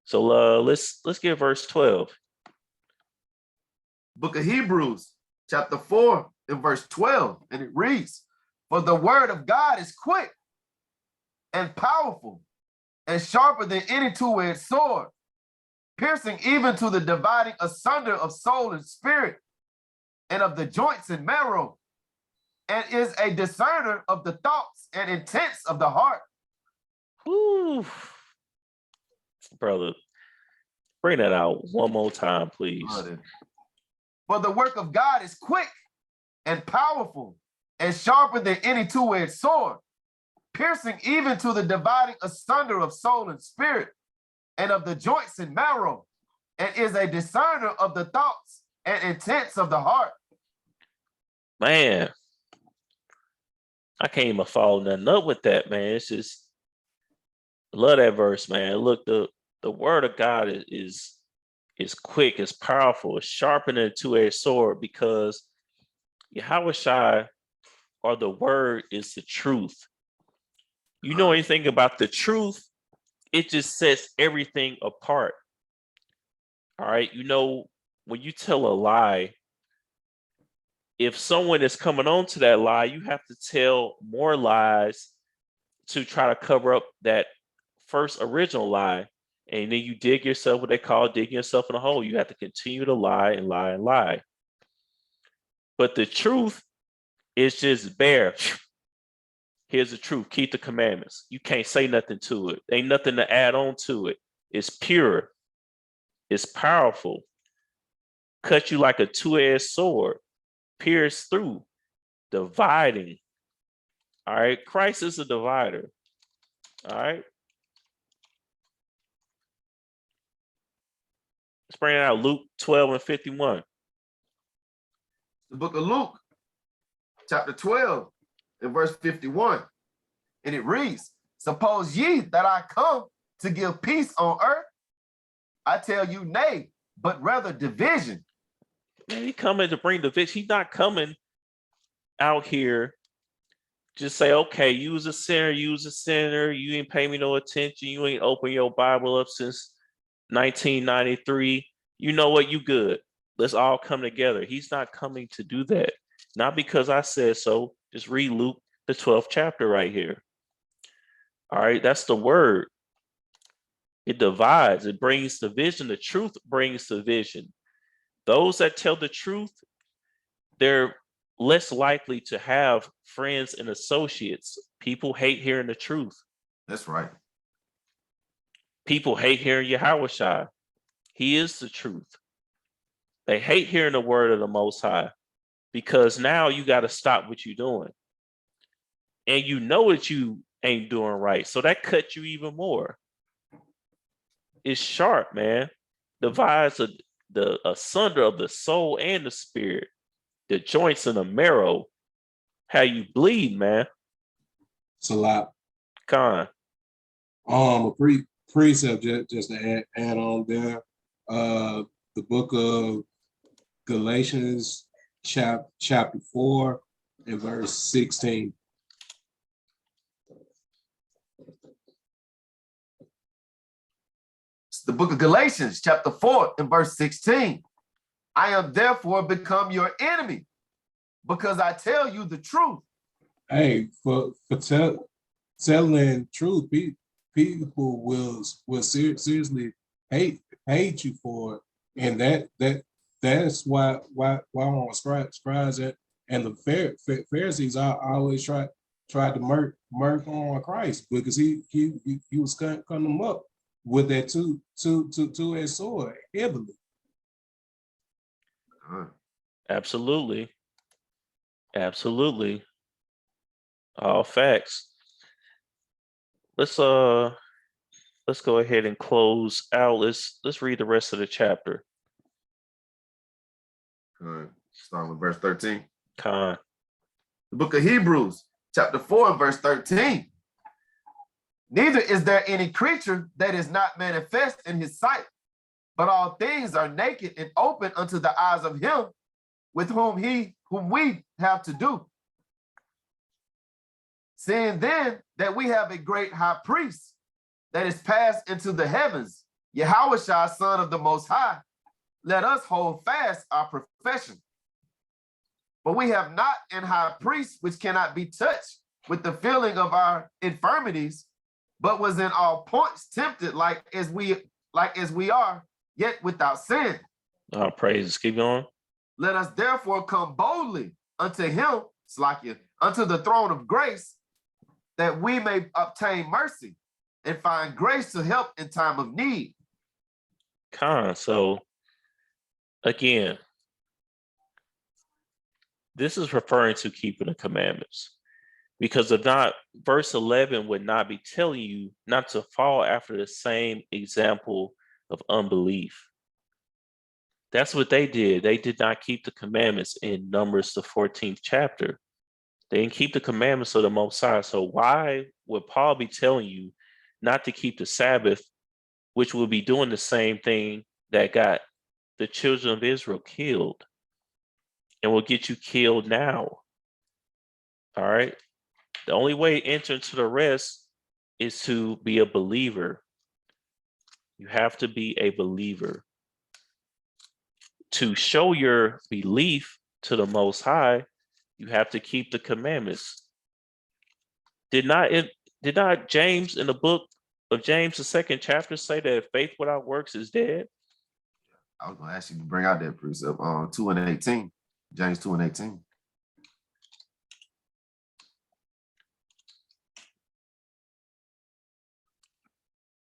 So let's get verse 12. Book of Hebrews, chapter 4 and verse 12, and it reads, "For the word of God is quick and powerful and sharper than any two-edged sword, piercing even to the dividing asunder of soul and spirit, and of the joints and marrow, and is a discerner of the thoughts and intents of the heart." Ooh, brother, bring that out one more time, please. "For the work of God is quick and powerful and sharper than any two-edged sword, piercing even to the dividing asunder of soul and spirit, and of the joints and marrow, and is a discerner of the thoughts and intents of the heart." Man, I can't even follow nothing up with that, man. It's just, I love that verse, man. Look, the word of God is quick, it's powerful, it's sharper than a two-edged sword, because Yahawashi, or the word, is the truth. You know anything about the truth, it just sets everything apart. All right. You know, when you tell a lie, if someone is coming on to that lie, you have to tell more lies to try to cover up that first original lie. And then you dig yourself, what they call digging yourself in a hole. You have to continue to lie and lie and lie. But the truth is just bare. Here's the truth. Keep the commandments. You can't say nothing to it. Ain't nothing to add on to it. It's pure. It's powerful. Cut you like a two-edged sword. Pierce through. Dividing. All right. Christ is a divider. All right. Let's bring it out. Luke 12:51. The book of Luke, chapter 12, and verse 51. And it reads, suppose ye that I come to give peace on earth? I tell you, nay, but rather division. Man, he coming to bring division. He's not coming out here just say, okay, you was a sinner, you ain't pay me no attention, you ain't open your Bible up since 1993. You know what? You good. Let's all come together. He's not coming to do that. Not because I said so. Just read Luke, the 12th chapter right here. All right, that's the word. It divides, it brings division. The truth brings division. Those that tell the truth, they're less likely to have friends and associates. People hate hearing the truth. That's right. People hate hearing Yahawashi. He is the truth. They hate hearing the word of the Most High because now you got to stop what you're doing. And you know that you ain't doing right. So that cuts you even more. It's sharp, man. Divides the asunder of the soul and the spirit, the joints and the marrow. How you bleed, man. It's a lot. Con. A precept just to add on there. The book of Galatians, chapter 4 and verse 16. It's the book of Galatians, chapter 4 and verse 16. I am therefore become your enemy because I tell you the truth. Hey, for telling truth, people will seriously hate you for it, and that's why on scribes and the Pharisees always tried to murk on Christ, because he was cutting them up with that two-edged sword heavily. Absolutely. Absolutely. All facts. Let's go ahead and close out. Let's read the rest of the chapter. Starting with verse 13. Con. The book of Hebrews, chapter 4 and verse 13. Neither is there any creature that is not manifest in his sight, but all things are naked and open unto the eyes of him with whom we have to do. Seeing then that we have a great high priest that is passed into the heavens, Yahawashi, Son of the Most High, let us hold fast our profession. But we have not an high priest which cannot be touched with the feeling of our infirmities, but was in all points tempted like as we are, yet without sin. All praises. Keep going. Let us therefore come boldly unto him, unto the throne of grace, that we may obtain mercy and find grace to help in time of need. Con. So again, this is referring to keeping the commandments, because if not, verse 11 would not be telling you not to fall after the same example of unbelief. That's what they did. They did not keep the commandments in Numbers, the 14th chapter. They didn't keep the commandments of the Most High. So why would Paul be telling you not to keep the Sabbath, which will be doing the same thing that got the children of Israel killed? and will get you killed now. All right. The only way to enter into the rest is to be a believer. You have to be a believer. To show your belief to the Most High, you have to keep the commandments. Did not James in the book of James, the 2nd chapter, say that faith without works is dead? I was going to ask you to bring out that precept on 2:18, James 2:18.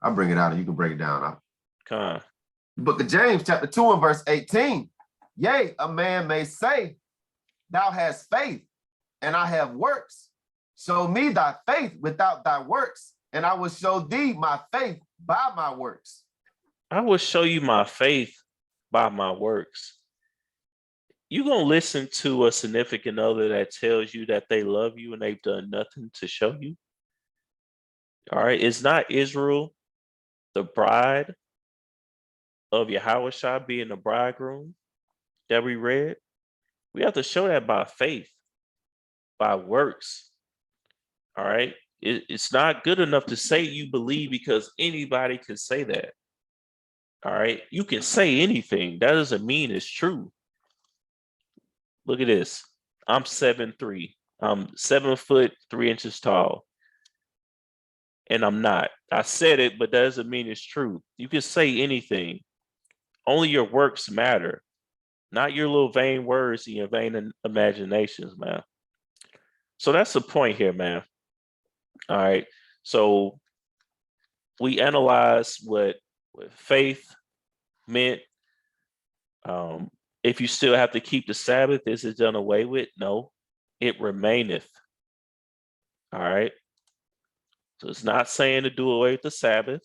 I'll bring it out and you can break it down. Come on. Book of James, chapter 2 and verse 18. Yea, a man may say, thou hast faith, and I have works. Show me thy faith without thy works, and I will show thee my faith by my works. I will show you my faith by my works. You're going to listen to a significant other that tells you that they love you and they've done nothing to show you? All right. It's not Israel, the bride of Yahawashi, being the bridegroom that we read. We have to show that by faith, by works. All right. It's not good enough to say you believe, because anybody can say that. All right. You can say anything. That doesn't mean it's true. Look at this. I'm 7'3". I'm 7 foot 3 inches tall. And I'm not. I said it, but that doesn't mean it's true. You can say anything. Only your works matter, not your little vain words and your vain imaginations, man. So that's the point here, man. All right. So we analyze what faith meant. If you still have to keep the Sabbath, is it done away with? No, it remaineth. All right. So it's not saying to do away with the Sabbath.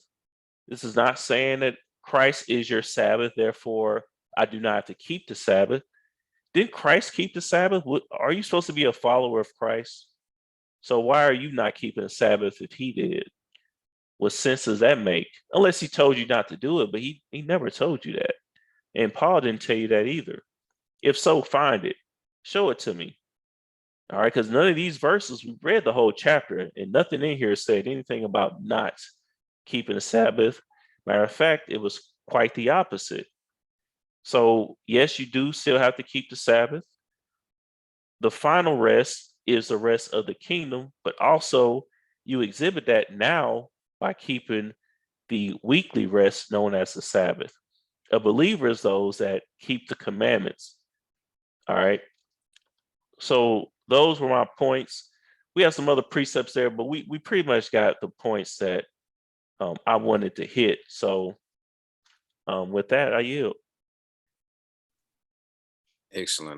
This is not saying that Christ is your Sabbath, therefore I do not have to keep the Sabbath. Did Christ keep the Sabbath? Are you supposed to be a follower of Christ? So why are you not keeping the Sabbath if he did? What sense does that make? Unless he told you not to do it, but he never told you that. And Paul didn't tell you that either. If so, find it. Show it to me. All right, because none of these verses, we read the whole chapter, and nothing in here said anything about not keeping the Sabbath. Matter of fact, it was quite the opposite. So, yes, you do still have to keep the Sabbath. The final rest is the rest of the kingdom, but also you exhibit that now by keeping the weekly rest known as the Sabbath. A believer is those that keep the commandments. All right. So those were my points. We have some other precepts there, but we pretty much got the points that I wanted to hit. So with that, I yield. Excellent.